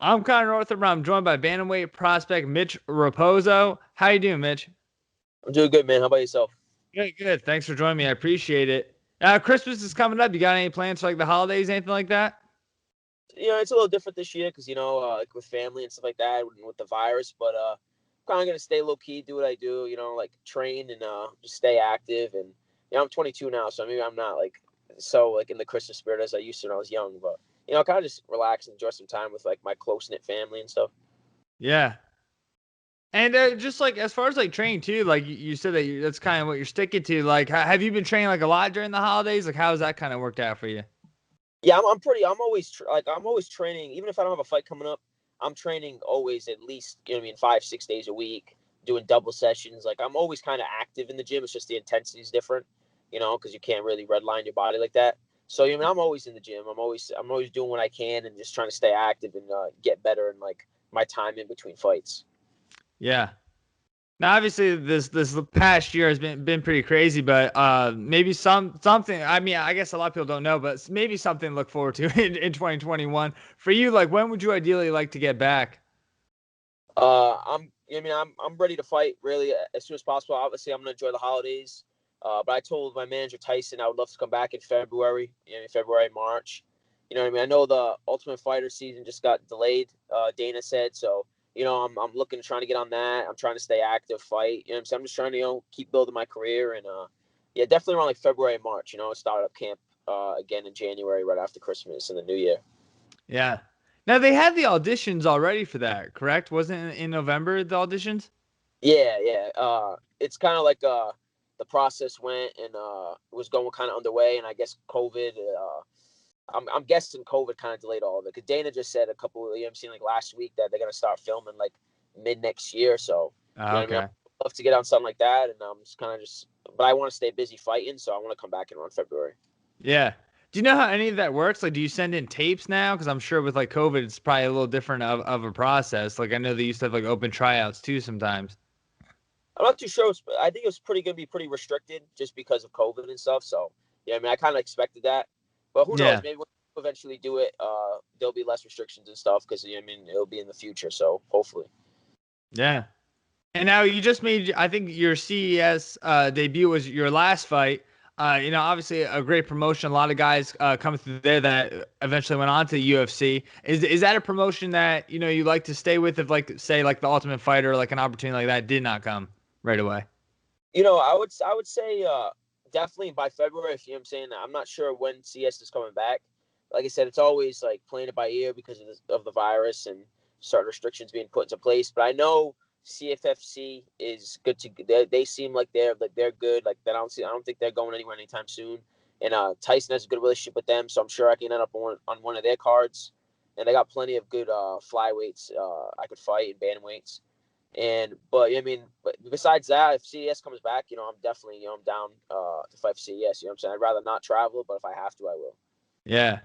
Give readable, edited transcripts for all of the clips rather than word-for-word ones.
I'm Connor Northrup. I'm joined by bantamweight prospect Mitch Raposo. How you doing, Mitch? I'm doing good, man. How about yourself? Good, good. Thanks for joining me. I appreciate it. Christmas is coming up. You got any plans for like the holidays, anything like that? It's a little different this year because like with family and stuff like that, with the virus. But kind of gonna stay low key, do what I do. Like train and just stay active. And I'm 22 now, so maybe I'm not like so like in the Christmas spirit as I used to when I was young. But kind of just relax and enjoy some time with like my close knit family and stuff. Yeah. And just like as far as like training too, like you said that that's kind of what you're sticking to. Like, have you been training like a lot during the holidays? Like, how's that kind of worked out for you? Yeah, I'm always I'm always training, even if I don't have a fight coming up. I'm training always at least 5-6 days a week, doing double sessions. Like I'm always kind of active in the gym. It's just the intensity is different, because you can't really redline your body like that. So I'm always in the gym. I'm always doing what I can and just trying to stay active and get better in like my time in between fights. Yeah. Now, obviously, this past year has been pretty crazy, but maybe something. I mean, I guess a lot of people don't know, but maybe something to look forward to in 2021 for you. Like, when would you ideally like to get back? I'm ready to fight really as soon as possible. Obviously, I'm gonna enjoy the holidays. But I told my manager Tyson I would love to come back in February, February, March. You know what I mean? I know the Ultimate Fighter season just got delayed. Dana said so. I'm looking to trying to get on that. I'm trying to stay active, fight. You know what I'm saying? I'm just trying to keep building my career and yeah, definitely around like February, March. Start up camp again in January, right after Christmas and the New Year. Yeah. Now they had the auditions already for that, correct? Wasn't it in November the auditions? Yeah, yeah. It's kind of like the process went and it was going kind of underway, and I guess COVID. I'm guessing COVID kind of delayed all of it because Dana just said a couple of I'm seeing like last week that they're gonna start filming like mid next year. So I mean, I'd Okay. love to get on something like that, and I'm just kind of just, but I want to stay busy fighting, so I want to come back in around February. Yeah. Do you know how any of that works? Like, do you send in tapes now? Because I'm sure with like COVID, it's probably a little different of a process. Like, I know they used to have like open tryouts too sometimes. I'm not too sure. I think it was pretty gonna be pretty restricted just because of COVID and stuff. So yeah, I mean, I kind of expected that, but who knows? Yeah. Maybe when we eventually do it, there'll be less restrictions and stuff because I mean it'll be in the future. So hopefully, Yeah. And now you just made, I think your CES debut was your last fight. Obviously a great promotion. A lot of guys coming through there that eventually went on to the UFC. Is that a promotion that you like to stay with if like say like the Ultimate Fighter, like an opportunity like that did not come right away? I would say definitely by February. If you know what I'm saying, I'm not sure when CS is coming back. Like I said, it's always like playing it by ear because of the virus and certain restrictions being put into place. But I know CFFC is good to. They seem like they're good. Like that, I don't think they're going anywhere anytime soon. And Tyson has a good relationship with them, so I'm sure I can end up on one of their cards. And they got plenty of good flyweights I could fight and bantamweights. And but I mean, but besides that, if CES comes back, I'm definitely I'm down to fight for CES. You know what I'm saying? I'd rather not travel, but if I have to, I will. Yeah.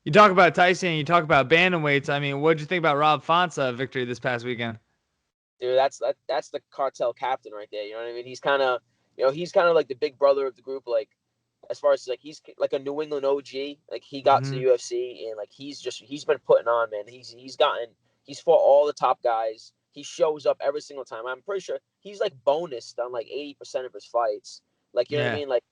You talk about Tyson, you talk about bantamweights. I mean, what'd you think about Rob Font's victory this past weekend? Dude, that's the cartel captain right there. You know what I mean? He's kind of like the big brother of the group. Like as far as like he's like a New England OG. Like he got to the Hmm. UFC and like he's been putting on, man. He's fought all the top guys. He shows up every single time. I'm pretty sure he's like bonused on like 80% of his fights. Like you know what I Yeah. mean? Like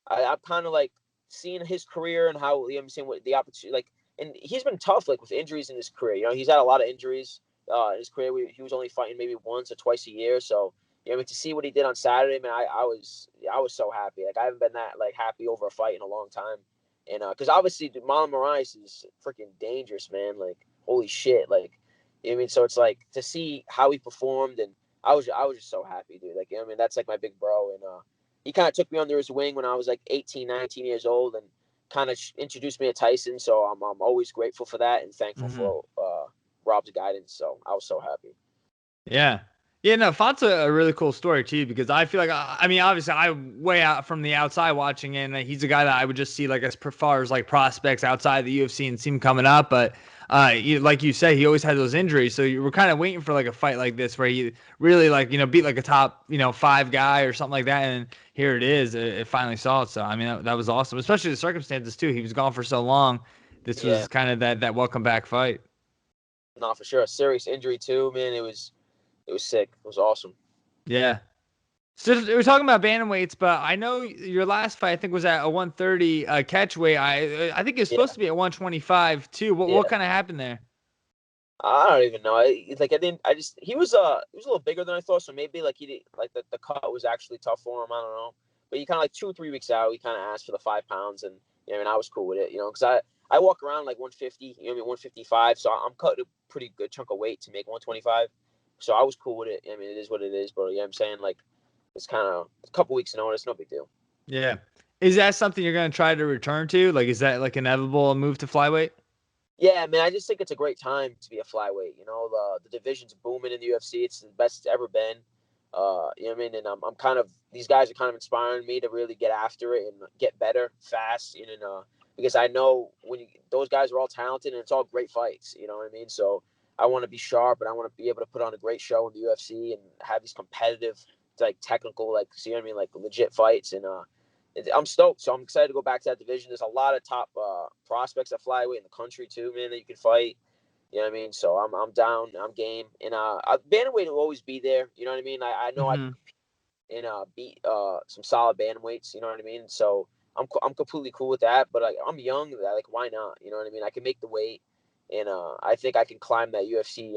I'm kind of like seeing his career and how I'm seeing what the opportunity like, and he's been tough like with injuries in his career. He's had a lot of injuries in his career. He was only fighting maybe once or twice a year. So I mean, to see what he did on Saturday, man, I was so happy. Like I haven't been that like happy over a fight in a long time, and because obviously Marlon Moraes is freaking dangerous, man. Like holy shit, like I mean, so it's like to see how he performed, and I was just so happy, dude. Like I mean, that's like my big bro, and he kind of took me under his wing when I was like 18, 19 years old, and kind of introduced me to Tyson. So I'm always grateful for that and thankful Hmm. for Rob's guidance. So I was so happy. Yeah. Yeah, no, Font's a really cool story too because I feel like I mean obviously I way out from the outside watching it, and he's a guy that I would just see like as far as like prospects outside the UFC and see him coming up, but like you say, he always had those injuries, so you were kind of waiting for like a fight like this where he really like beat like a top five guy or something like that, and here it is, it finally saw it. So I mean that was awesome, especially the circumstances too. He was gone for so long. This Yeah. was kind of that welcome back fight. No, for sure. A serious injury too, man. It was sick. It was awesome. Yeah. So we're talking about bantamweights, but I know your last fight I think was at a 130 catch weight. I think it's supposed Yeah, to be at 125 too. What yeah. kind of happened there? I don't even know. Like I didn't. I just he was a little bigger than I thought. So maybe like he did like the cut was actually tough for him. I don't know. But he kind of like 2 or 3 weeks out, he kind of asked for the 5 pounds, and you know, I mean, I was cool with it. You know, because I walk around like 150. You know, what I mean 155. So I'm cutting a pretty good chunk of weight to make 125. So I was cool with it. I mean, it is what it is. But yeah, I'm saying like it's kind of a couple weeks notice, no big deal. Yeah. Is that something you're going to try to return to? Like, is that like inevitable move to flyweight? Yeah, man, I just think it's a great time to be a flyweight. You know, the division's booming in the UFC. It's the best it's ever been. You know what I mean? And I'm kind of these guys are kind of inspiring me to really get after it and get better fast. You know, because I know those guys are all talented and it's all great fights. You know what I mean? So I want to be sharp and I want to be able to put on a great show in the UFC and have these competitive, like technical, like see what I mean, like legit fights. And I'm stoked. So I'm excited to go back to that division. There's a lot of top prospects at flyweight in the country too, man, that you can fight. You know what I mean? So I'm down. I'm game. And bantamweight will always be there. You know what I mean? I know I can Hmm. compete and beat some solid bantamweights. You know what I mean? So I'm completely cool with that. But I'm young. Like why not? You know what I mean? I can make the weight, and I think I can climb that UFC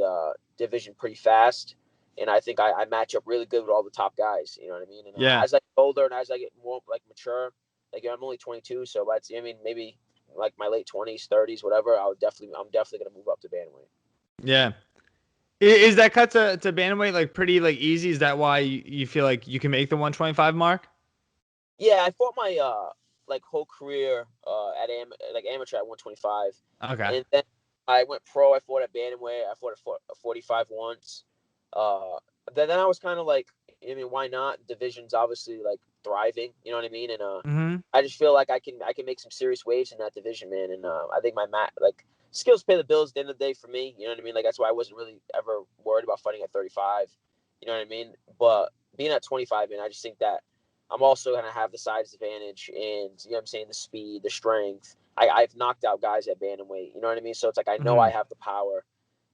division pretty fast. And I think I match up really good with all the top guys. You know what I mean? And Yeah. as I get older and as I get more like mature, like I'm only 22, so that's I mean maybe like my late 20s, 30s, whatever. I'm definitely gonna move up to bantamweight. Yeah. Is that cut to bantamweight like pretty like easy? Is that why you feel like you can make the 125 mark? Yeah, I fought my like whole career at like amateur at 125, Okay. and then I went pro. I fought at bantamweight. I fought at 45 once. Uh, then I was kind of like, I mean, why not? Division's obviously like thriving. You know what I mean? And Hmm. I just feel like I can make some serious waves in that division, man. And I think my like skills pay the bills at the end of the day for me. You know what I mean? Like that's why I wasn't really ever worried about fighting at 35. You know what I mean? But being at 25, man, I just think that I'm also going to have the size advantage and, you know what I'm saying, the speed, the strength. I've knocked out guys at bantamweight. You know what I mean? So it's like I know I Hmm. have the power.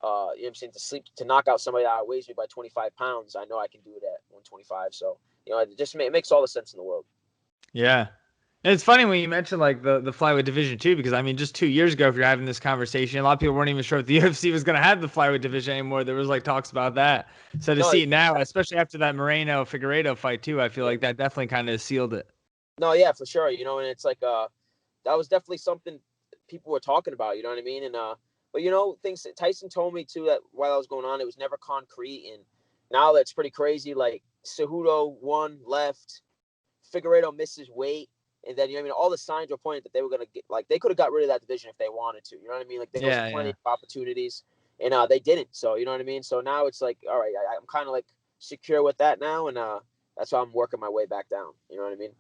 You know what I'm saying? To knock out somebody that outweighs me by 25 pounds, I know I can do it at 125. So, you know, it makes all the sense in the world. Yeah. And it's funny when you mentioned like the flyweight division too, because I mean, just 2 years ago, if you're having this conversation, a lot of people weren't even sure if the UFC was going to have the flyweight division anymore. There was like talks about that. So to No, see it now, especially after that Moreno Figueiredo fight too, I feel like that definitely kind of sealed it. no, yeah, for sure. You know, and it's like that was definitely something people were talking about. You know what I mean? And but you know, things Tyson told me too that while I was going on, it was never concrete, and now that's pretty crazy. Like Cejudo won, left, Figueredo misses weight, and then you know what I mean. All the signs were pointing that they were gonna get like they could have got rid of that division if they wanted to. You know what I mean? Like there was Yeah, plenty yeah. of opportunities, and they didn't. So you know what I mean. So now it's like, all right, I'm kind of like secure with that now, and that's why I'm working my way back down. You know what I mean?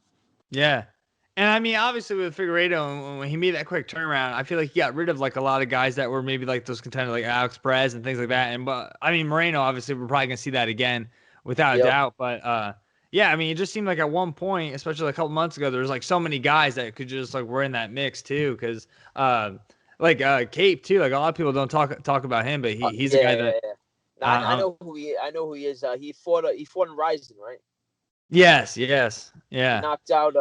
Yeah. And I mean, obviously with Figueiredo, when he made that quick turnaround, I feel like he got rid of like a lot of guys that were maybe like those contenders like Alex Perez and things like that. And but I mean Moreno, obviously we're probably gonna see that again without a Yep. doubt. But yeah, I mean it just seemed like at one point, especially like a couple months ago, there was like so many guys that could just like were in that mix too. Cause Cape too, like a lot of people don't talk about him, but he's a Yeah, guy yeah, that yeah. Now, I uh, know who he. I know who he is. He fought in Rising, right? yes, He yeah, knocked out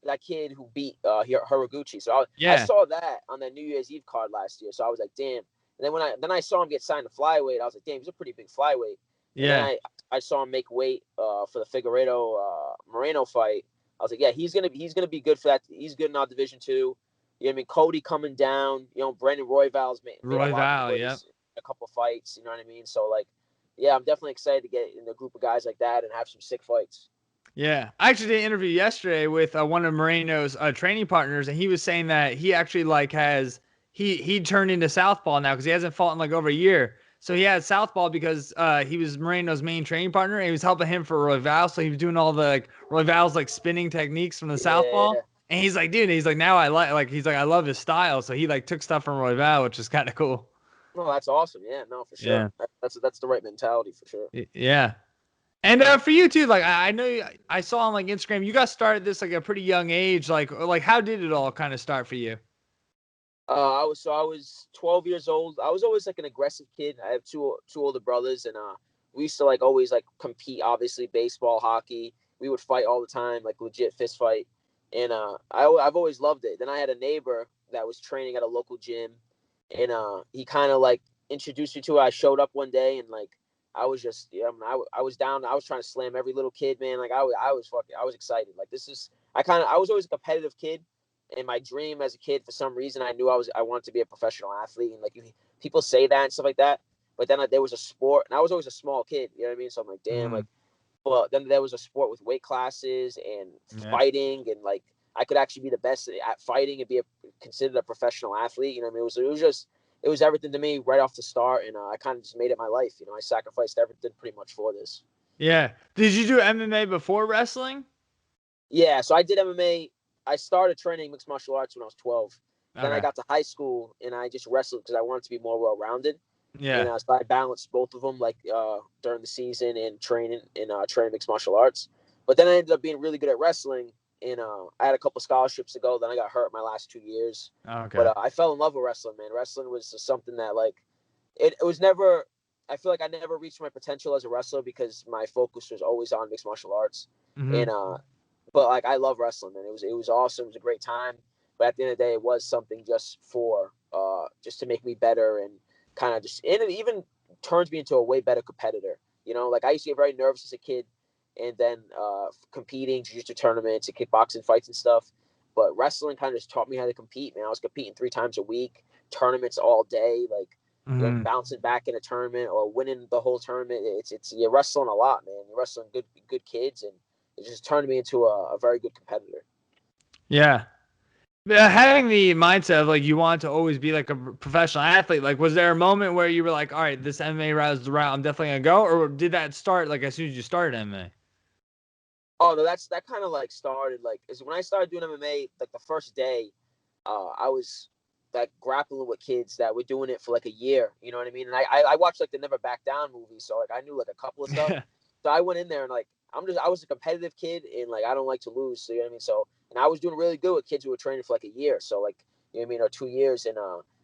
that kid who beat Haraguchi. So I yeah, saw that on that New Year's Eve card last year. So I was like, damn. And then when I saw him get signed to flyweight, I was like, damn, he's a pretty big flyweight. And then yeah, I saw him make weight for the Figueredo Moreno fight. I was like, yeah, he's gonna be good for that. He's good in our division too. You know what I mean? Cody coming down. You know, Brandon Royval's made a Roy lot of Val, yep. noise in a couple of fights. You know what I mean? So like, yeah, I'm definitely excited to get in a group of guys like that and have some sick fights. Yeah, I actually did an interview yesterday with one of Moreno's training partners, and he was saying that he actually like has he turned into Southpaw now because he hasn't fought in like over a year. So he had Southpaw because he was Moreno's main training partner, and he was helping him for Royval. So he was doing all the like Royval's like spinning techniques from the Southpaw. Yeah. And he's like, dude, he's like, now I like he's like, I love his style. So he like took stuff from Royval, which is kind of cool. No, that's awesome. Yeah, no, for sure. Yeah. That's the right mentality for sure. Yeah. And for you too, like I know I saw on like Instagram, you got started this like a pretty young age. Like how did it all kind of start for you? I was 12 years old. I was always like an aggressive kid. I have two older brothers, and we used to like always like compete. Obviously, baseball, hockey. We would fight all the time, like legit fist fight. And I've always loved it. Then I had a neighbor that was training at a local gym, and he kind of like introduced me to it. I showed up one day, and like I was just I was down. I was trying to slam every little kid, man. Like I was excited. Like this is I was always a competitive kid, and my dream as a kid, for some reason, I wanted to be a professional athlete, and like people say that and stuff like that. But then there was a sport, and I was always a small kid. You know what I mean? So I'm like, damn, like, well, then there was a sport with weight classes and fighting, and like I could actually be the best at fighting and be considered a professional athlete. You know what I mean? It was everything to me right off the start, and I kind of just made it my life. You know, I sacrificed everything pretty much for this. Yeah. Did you do MMA before wrestling? Yeah, so I did MMA. I started training mixed martial arts when I was 12. Then I Okay. got to high school and I just wrestled because I wanted to be more well-rounded. And Yeah. so I balanced both of them, like during the season and training mixed martial arts. But then I ended up being really good at wrestling, and I had a couple scholarships to go. Then I got hurt my last 2 years. Okay. But I fell in love with wrestling, man. Wrestling was something that like it was never. I feel like I never reached my potential as a wrestler because my focus was always on mixed martial arts. Mm-hmm. And but like I love wrestling, man. It was awesome. It was a great time. But at the end of the day, it was something just to make me better and kind of just, and it even turns me into a way better competitor. You know, like I used to get very nervous as a kid, and then competing jiu-jitsu tournaments and kickboxing fights and stuff. But wrestling kind of just taught me how to compete, man. I was competing 3 times a week, tournaments all day, like Mm-hmm. bouncing back in a tournament or winning the whole tournament. It's you're wrestling a lot, man. You're wrestling good kids, and it just turned me into a very good competitor. Yeah. Having the mindset of like you want to always be like a professional athlete, like was there a moment where you were like, all right, this MMA route is the route I'm definitely gonna go, or did that start like as soon as you started MMA? Oh no, that kind of like started like is when I started doing MMA. Like the first day, I was like grappling with kids that were doing it for like a year. You know what I mean? And I watched like the Never Back Down movie, so like I knew like a couple of stuff. So I went in there and like I was a competitive kid and like I don't like to lose. So you know what I mean? So and I was doing really good with kids who were training for like a year. So like you know what I mean, or 2 years, and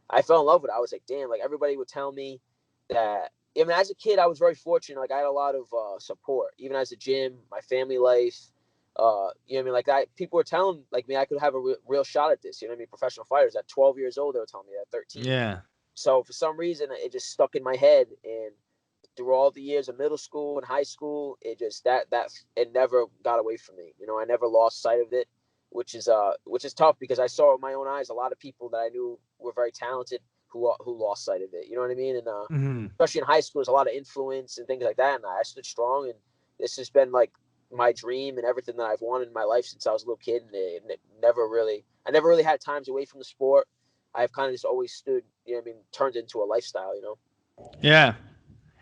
I fell in love with it. I was like, damn, like everybody would tell me that. I mean, as a kid, I was very fortunate. Like I had a lot of support, even as a gym, my family life. You know what I mean? Like people were telling like me I could have a real shot at this. You know what I mean? Professional fighters at 12 years old, they were telling me at 13. Yeah. So for some reason, it just stuck in my head, and through all the years of middle school and high school, it just that it never got away from me. You know, I never lost sight of it, which is tough because I saw with my own eyes a lot of people that I knew were very talented who lost sight of it. You know what I mean? And Mm-hmm. especially in high school, there's a lot of influence and things like that. And I stood strong, and this has been like my dream and everything that I've wanted in my life since I was a little kid. And I never really had times away from the sport. I've kind of just always stood, you know what I mean, turned into a lifestyle, you know? Yeah.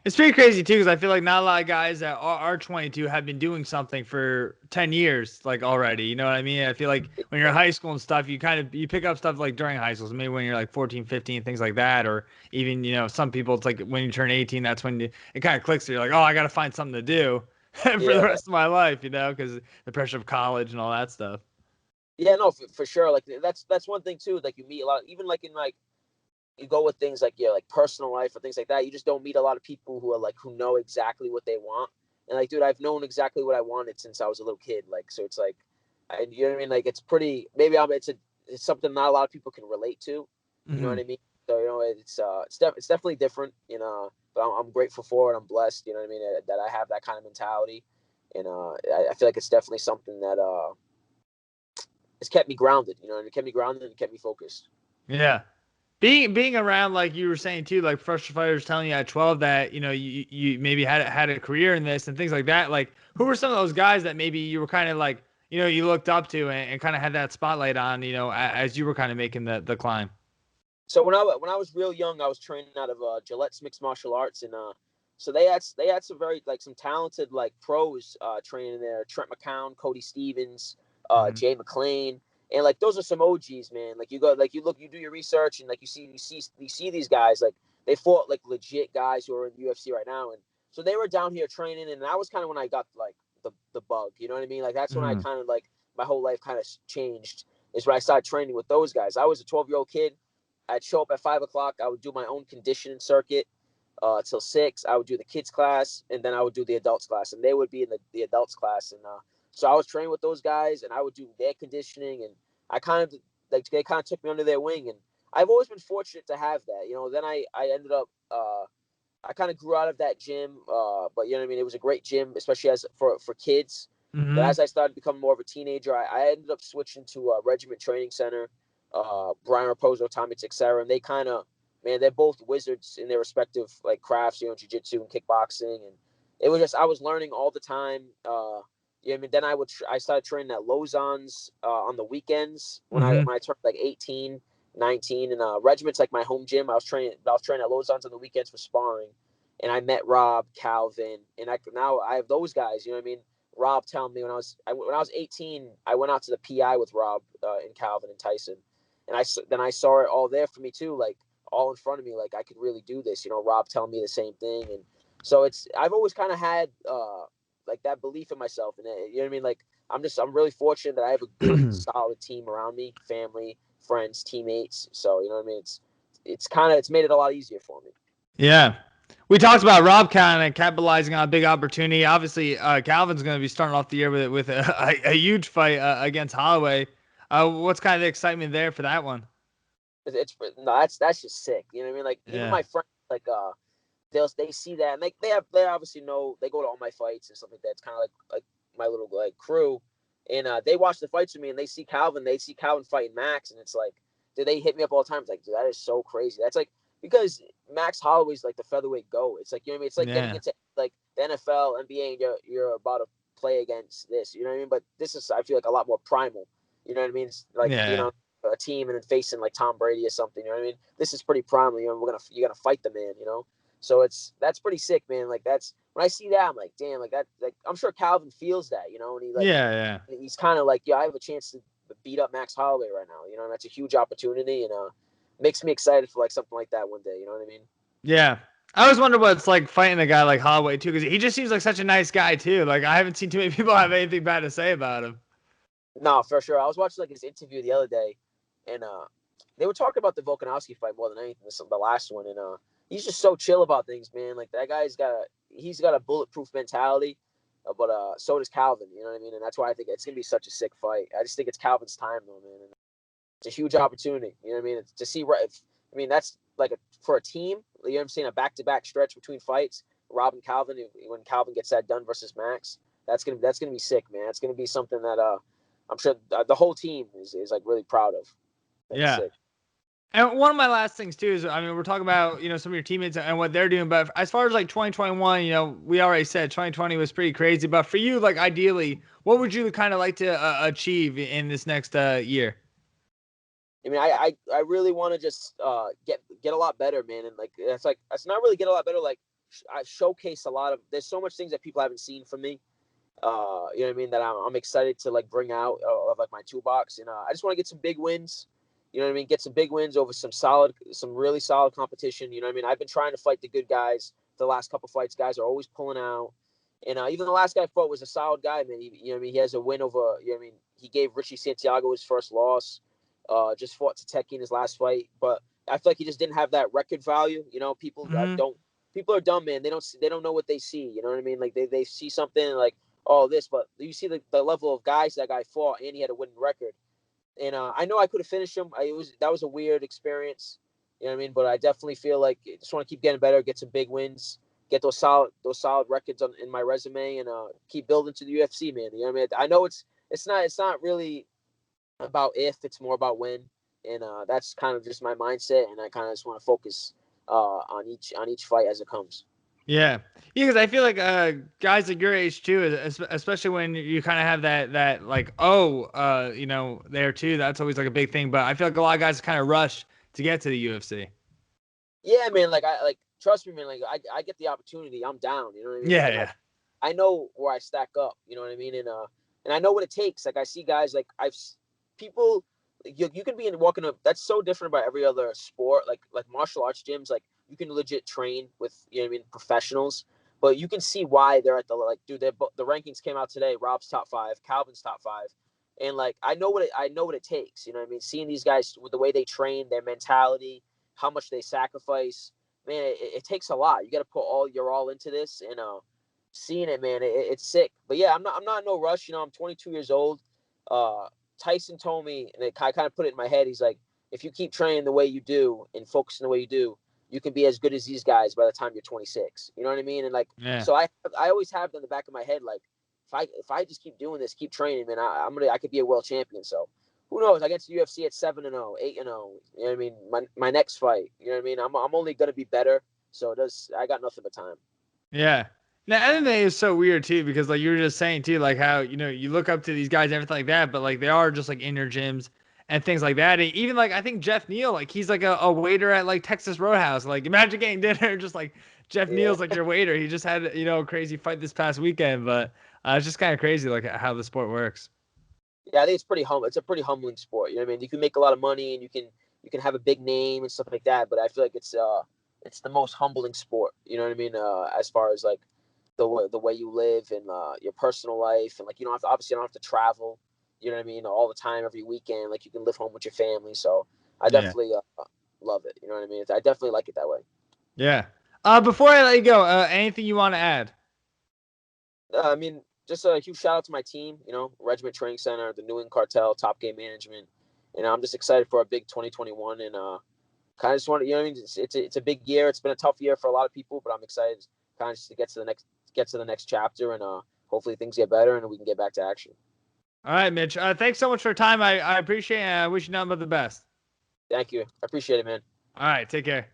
It's pretty crazy too, because I feel like not a lot of guys that are 22 have been doing something for 10 years, like already. You know what I mean? I feel like when you're in high school and stuff, you pick up stuff like during high school, so maybe when you're like 14, 15, things like that, or even some people it's like when you turn 18, that's when it kind of clicks. So you're like, oh, I got to find something to do for the Yeah. rest of my life, because the pressure of college and all that stuff. Yeah, no, for sure. Like that's one thing too. Like you meet a lot, even like in like you go with things like like personal life or things like that. You just don't meet a lot of people who are like who know exactly what they want. And like, dude, I've known exactly what I wanted since I was a little kid. Like, so it's like, you know what I mean? Like, it's pretty. Maybe it's something not a lot of people can relate to. You know Mm-hmm. what I mean? So it's definitely different. You know, but I'm grateful for it. I'm blessed. You know what I mean? That I have that kind of mentality, and I feel like it's definitely something that it's kept me grounded. You know, and it kept me grounded and it kept me focused. Yeah. Being around like you were saying too, like professional fighters telling you at 12 that you maybe had a career in this and things like that. Like, who were some of those guys that maybe you were kind of like you looked up to and kind of had that spotlight on as you were kind of making the climb? So when I was real young, I was training out of Gillette's mixed martial arts, and so they had some very like some talented like pros training there. Trent McCown, Cody Stevens, Hmm. Jay McClain, and like those are some OGs, man. Like you go, like you do your research, and like you see these guys like they fought like legit guys who are in the UFC right now, and so they were down here training, and that was kind of when I got like the bug. You know what I mean? Like that's when I Hmm. kind of like my whole life kind of changed. Is when I started training with those guys. I was a 12-year-old kid I'd show up at 5 o'clock. I would do my own conditioning circuit till 6. I would do the kids class, and then I would do the adults class, and they would be in the adults class. And so I was training with those guys, and I would do their conditioning, and I kind of they kind of took me under their wing, and I've always been fortunate to have that. Then I ended up I kind of grew out of that gym, but you know what I mean. It was a great gym, especially for kids. Mm-hmm. But as I started becoming more of a teenager, I ended up switching to a Regiment Training Center. Brian Raposo, Tommy Teixeira, and they kind of, man, they're both wizards in their respective like crafts, jiu-jitsu and kickboxing, and it was just I was learning all the time. I mean, then I started training at Lausanne's on the weekends when Mm-hmm. I turned like 18, 19, and Regiment's like my home gym. I was training at Lausanne's on the weekends for sparring, and I met Rob, Calvin, and now I have those guys. You know what I mean? Rob telling me when I was 18, I went out to the PI with Rob and Calvin and Tyson. And I saw it all there for me too, like all in front of me, like I could really do this. Rob telling me the same thing, and so I've always kind of had like that belief in myself, and you know what I mean. Like I'm really fortunate that I have a good, solid team around me, family, friends, teammates. So you know what I mean. It's made it a lot easier for me. Yeah. We talked about Rob kind of capitalizing on a big opportunity. Obviously, Calvin's going to be starting off the year with a huge fight against Holloway. What's kind of the excitement there for that one? No, that's just sick. You know what I mean? Like even Yeah. my friends, like they see that, and they obviously know, they go to all my fights and stuff like that. It's kind of like my little like crew, and they watch the fights with me, and they see Calvin fighting Max, and it's like, dude, they hit me up all the time. It's like, dude, that is so crazy. That's like, because Max Holloway's like the featherweight GOAT. It's like, you know what I mean? It's like getting Yeah. into like the NFL, NBA, and you're about to play against this. You know what I mean? But this is, I feel like, a lot more primal. You know what I mean? It's like being Yeah. on a team and then facing like Tom Brady or something. You know what I mean? This is pretty primal. You know, you're gonna fight the man. So that's pretty sick, man. Like that's when I see that, I'm like, damn, like that. Like I'm sure Calvin feels that, and Yeah. he's kind of like, yeah, I have a chance to beat up Max Holloway right now. And that's a huge opportunity, and makes me excited for like something like that one day. You know what I mean? Yeah. I always wonder what it's like fighting a guy like Holloway too, because he just seems like such a nice guy too. Like I haven't seen too many people have anything bad to say about him. No, for sure. I was watching like his interview the other day, and they were talking about the Volkanovski fight more than anything. The last one, and he's just so chill about things, man. Like that guy's he's got a bulletproof mentality, but so does Calvin. You know what I mean? And that's why I think it's gonna be such a sick fight. I just think it's Calvin's time though, man. And it's a huge opportunity. You know what I mean? It's, to see, I mean, that's like for a team. You know what I'm saying? A back-to-back stretch between fights. Rob and Calvin. When Calvin gets that done versus Max, that's gonna be sick, man. It's gonna be something that I'm sure the whole team is like really proud of. That's Yeah. sick. And one of my last things too is, I mean, we're talking about, some of your teammates and what they're doing, but as far as like 2021, we already said 2020 was pretty crazy, but for you, like ideally, what would you kind of like to achieve in this next year? I mean, I really want to just get a lot better, man. And like it's not really get a lot better. Like I showcase a lot of. There's so much things that people haven't seen from me. You know what I mean? That I'm excited to like bring out of like my toolbox, and I just want to get some big wins. You know what I mean? Get some big wins over some really solid competition. You know what I mean? I've been trying to fight the good guys. The last couple fights, guys are always pulling out. And even the last guy I fought was a solid guy, man. You know what I mean? He has a win over. You know what I mean? He gave Richie Santiago his first loss. Just fought Tateki in his last fight, but I feel like he just didn't have that record value. People Mm-hmm. don't. People are dumb, man. They don't know what they see. You know what I mean? Like they see something like, oh, this, but you see the level of guys that guy fought, and he had a winning record. And I know I could have finished him. That was a weird experience. You know what I mean? But I definitely feel like I just want to keep getting better, get some big wins, get those solid records in my resume, and keep building to the UFC, man. You know what I mean? I know it's not really about if, it's more about when, and that's kind of just my mindset, and I kind of just want to focus on each fight as it comes. Yeah. Yeah, because I feel like guys like your age too, especially when you kind of have that like, there too. That's always like a big thing. But I feel like a lot of guys kind of rush to get to the UFC. Yeah, man. Like trust me, man. Like I get the opportunity, I'm down. You know what I mean? Yeah, And yeah. I know where I stack up. You know what I mean? And I know what it takes. Like I see guys like people. You can be walking up. That's so different about every other sport. Like martial arts gyms. Like you can legit train with professionals, but you can see why they're at the, like, dude. The rankings came out today. Rob's top 5, Calvin's top 5. And like I know what it takes. You know what I mean? Seeing these guys with the way they train, their mentality, how much they sacrifice, man, it takes a lot. You got to put your all into this, and seeing it, man, it's sick. But yeah, I'm not in no rush. You know, I'm 22 years old. Tyson told me, and I kind of put it in my head. He's like, if you keep training the way you do and focusing the way you do, you can be as good as these guys by the time you're 26. You know what I mean? And like, Yeah. so I always have it in the back of my head, like, if I just keep doing this, keep training, man, I could be a world champion. So who knows? I get to UFC at 7-0, 8-0. You know what I mean? My next fight. You know what I mean? I'm only gonna be better. So I got nothing but time. Yeah. Now, MMA is so weird too because like you were just saying too, like how you look up to these guys and everything like that, but like they are just like in your gyms and things like that. And even like I think Jeff Neal, like he's like a waiter at like Texas Roadhouse. Like imagine getting dinner just like Jeff Yeah. Neal's like your waiter. He just had a crazy fight this past weekend, but it's just kind of crazy like how the sport works. Yeah, I think it's pretty humble. It's a pretty humbling sport. You know what I mean? You can make a lot of money and you can have a big name and stuff like that. But I feel like it's the most humbling sport. You know what I mean? As far as like the way you live and your personal life, and like you don't have to, obviously you don't have to travel. You know what I mean? All the time, every weekend. Like you can live home with your family. So I Yeah. definitely love it. You know what I mean? I definitely like it that way. Yeah. Before I let you go, anything you want to add? I mean, just a huge shout out to my team, Regiment Training Center, the New England Cartel, Top Game Management. And I'm just excited for a big 2021 and kind of just want to, I mean, it's a big year. It's been a tough year for a lot of people, but I'm excited kind of just to get to the next chapter and hopefully things get better and we can get back to action. All right, Mitch. Thanks so much for your time. I appreciate it. And I wish you nothing but the best. Thank you. I appreciate it, man. All right. Take care.